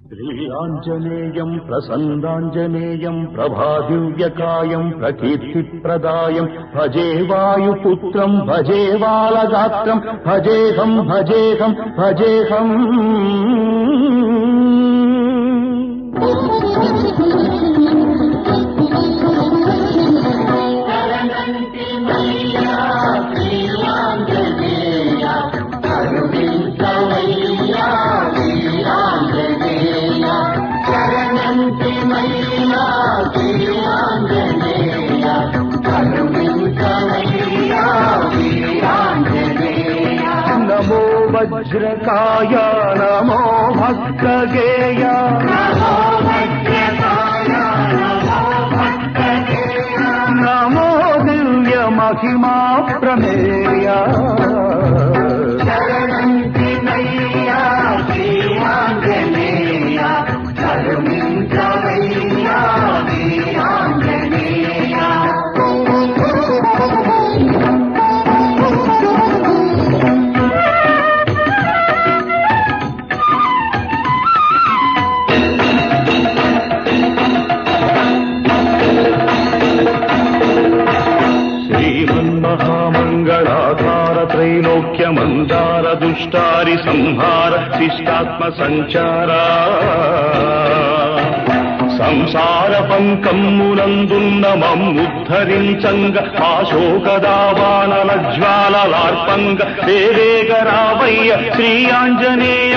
శ్రీరాంజనేయం ప్రసన్నాంజనేయం ప్రభాదివ్యకాయం ప్రకీర్తిప్రదాయం భజే వాయుపుత్రం భజే బాలగాత్రం భజేహం భజేహం భజేహం. నమో వజ్రకాయ నమో భక్తగేయ నమో దివ్య మహిమా ప్రమేయ మంగళాధార త్రైలోక్య మందార దుష్టారి సంహార శిష్టాత్మ సంచార సంసార పంకమ్మునందున్న మమ్ముద్ధరించంగ ఆశోకదావానల జ్వాలలార్పంగ దేవేగరావయ్య శ్రీ ఆంజనేయ.